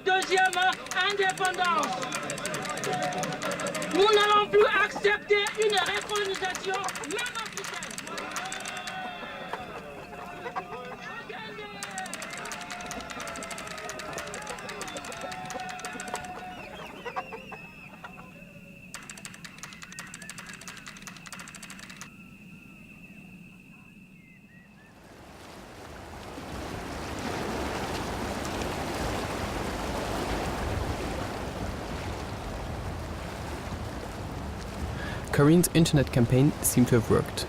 deuxième indépendance. Nous n'allons plus accepter une récolonisation, même africaine. Karine internet campaign seemed to have worked.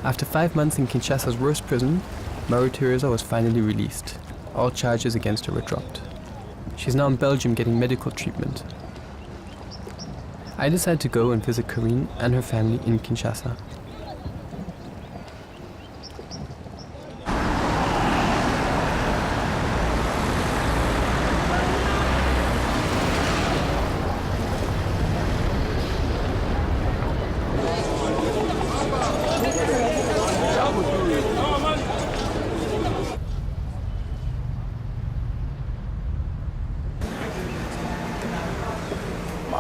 After 5 months in Kinshasa's worst prison, Maria Teresa was finally released. All charges against her were dropped. She's now in Belgium getting medical treatment. I decided to go and visit Karine and her family in Kinshasa.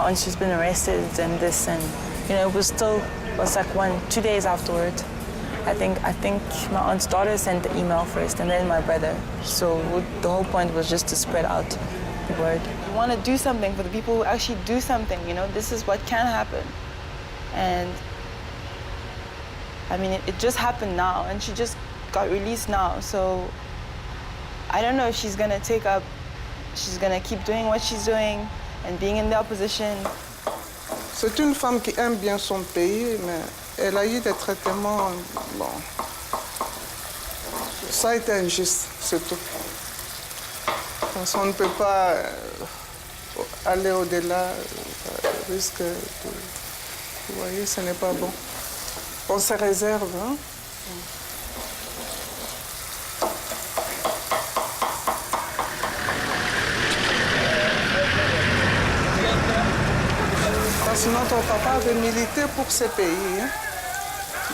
And she's been arrested and this, and it was like 2 days afterwards. I think my aunt's daughter sent the email first, and then my brother. So the whole point was just to spread out the word. We want to do something for the people who actually do something. This is what can happen, and I mean it just happened now, and she just got released now. So I don't know if she's gonna she's gonna keep doing what she's doing. And being in the opposition. C'est une femme qui aime bien son pays, mais elle a eu des traitements. Bon. Ça a été injuste, c'est tout. Parce qu'on ne peut pas aller au-delà, risque de. Vous voyez, ce n'est pas bon. On se réserve, hein? Notre papa avait milité pour ce pays.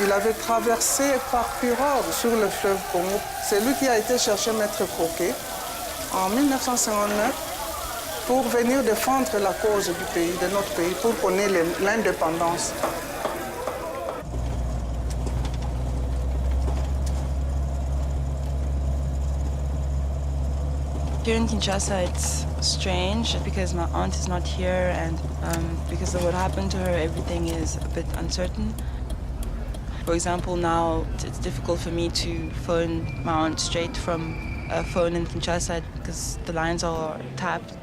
Il avait traversé par pirogue sur le fleuve Congo. C'est lui qui a été chercher Maître Fouquet en 1959 pour venir défendre la cause du pays, de notre pays, pour qu'on ait l'indépendance. Here in Kinshasa, it's strange because my aunt is not here, and because of what happened to her, everything is a bit uncertain. For example, now it's difficult for me to phone my aunt straight from a phone in Kinshasa because the lines are tapped.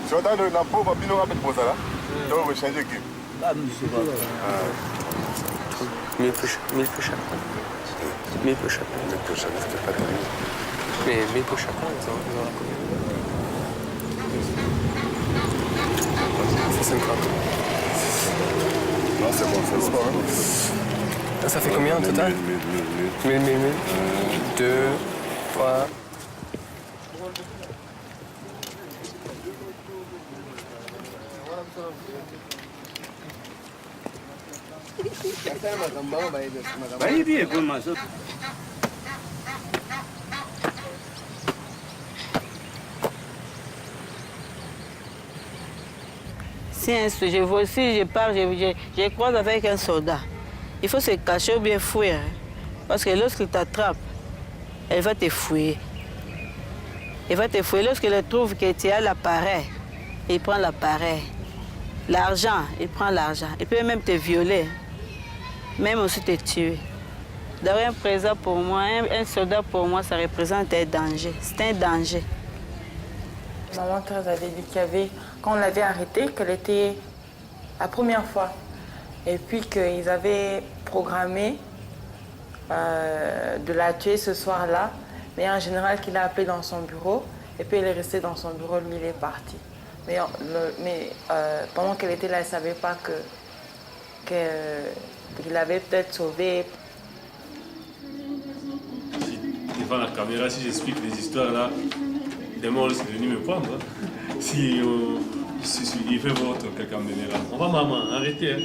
Si on a un pauvre, on va mettre pour ça là. Donc on va changer qui? 1000 push-ups. 1000 push-ups. 1000 push-ups. 1000 push-ups, c'était pas terrible. Mais 1000 push-ups, ils ont combien? C'est 50. Non, c'est bon, c'est bon. Ça fait combien en total? 1000. 2, 3. Si je pars, je croise avec un soldat. Il faut se cacher ou bien fuir. Parce que lorsqu'il t'attrape, elle va te fouiller. Elle va te fouiller lorsqu'elle trouve que tu as l'appareil. Il prend l'appareil. L'argent, il prend l'argent. Il peut même te violer, même aussi te tuer. D'avoir un président pour moi, un soldat pour moi, ça représente un danger. C'est un danger. Maman Thérèse avait dit qu'il y avait, quand on l'avait arrêtée, qu'elle était la première fois. Et puis qu'ils avaient programmé de la tuer ce soir-là. Mais un général qui l'a appelé dans son bureau. Et puis elle est restée dans son bureau, lui il est parti. Mais pendant qu'elle était là, elle ne savait pas qu'il avait peut-être sauvé. Devant la caméra, si j'explique les histoires là, demain on est venu me prendre. Hein. Si il fait votre caméra, on va maman, arrêtez. Hein.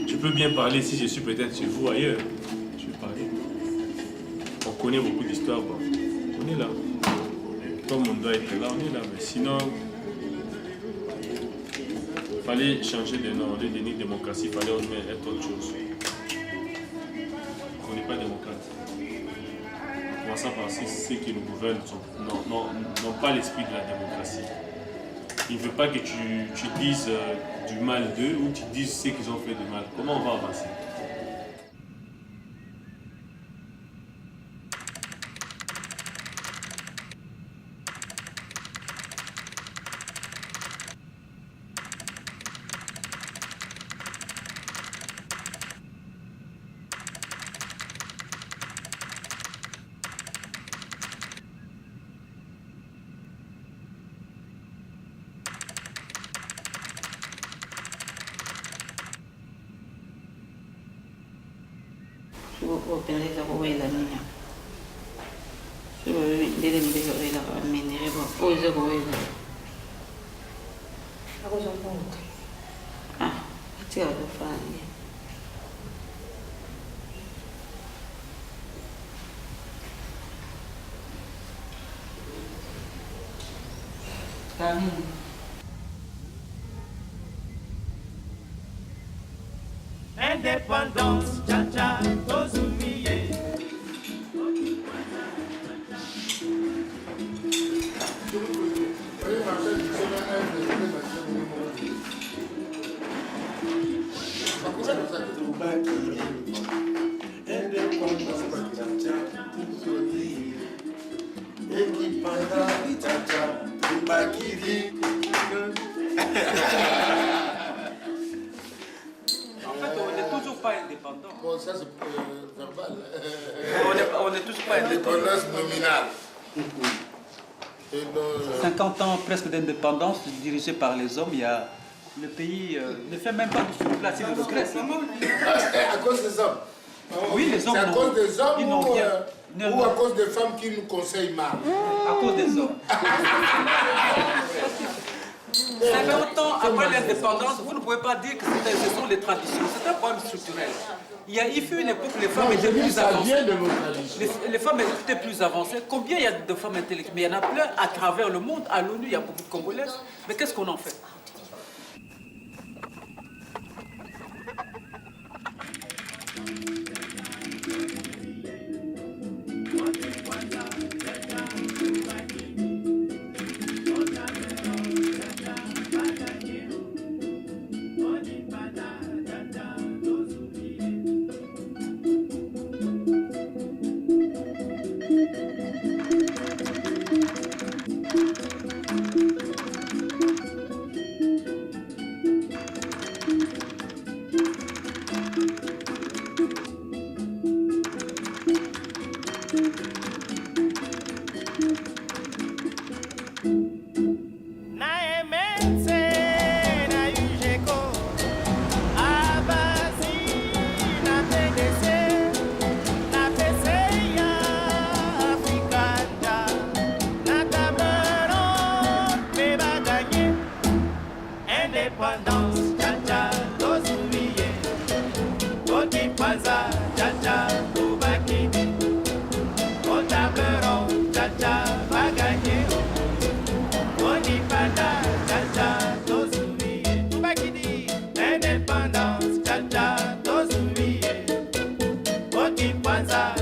Je peux bien parler si je suis peut-être chez vous ailleurs. Je vais parler. On connaît beaucoup d'histoires, bon. On est là. Comme on doit être là, on est là. Mais sinon, il fallait changer de nom. Au lieu de dire démocratie, il fallait être autre chose. On n'est pas démocrate. En commençant par ceux qui nous gouvernent n'ont pas l'esprit de la démocratie. Ils ne veulent pas que tu dises du mal d'eux ou tu dises ce qu'ils ont fait de mal. Comment on va avancer? Opeleza kuwela mina. Sibo ndile mbizo wela mina yebo uze kuwela. Akuzompunga. Athi akufani. Kami. Indépendance, tcha-tcha, aux oubliés. Bon, ça c'est verbal. On n'est toujours pas indépendant. Indépendance nominale. 50 ans presque d'indépendance dirigée par les hommes, le pays ne fait même pas de place de regresse. À cause des hommes. Oui, les hommes. C'est à cause des hommes ou à cause des femmes qui nous conseillent mal? À cause des hommes. 50 ans après l'indépendance, vous ne pouvez pas dire que ce sont les traditions. C'est un problème structurel. Il fut une époque où les femmes étaient plus avancées. Les femmes étaient plus avancées. Combien il y a de femmes intellectuelles? Mais il y en a plein à travers le monde. À l'ONU, il y a beaucoup de Congolaises. Mais qu'est-ce qu'on en fait? Indépendance, tcha-tcha, tous oubliés. Oti Kwanza.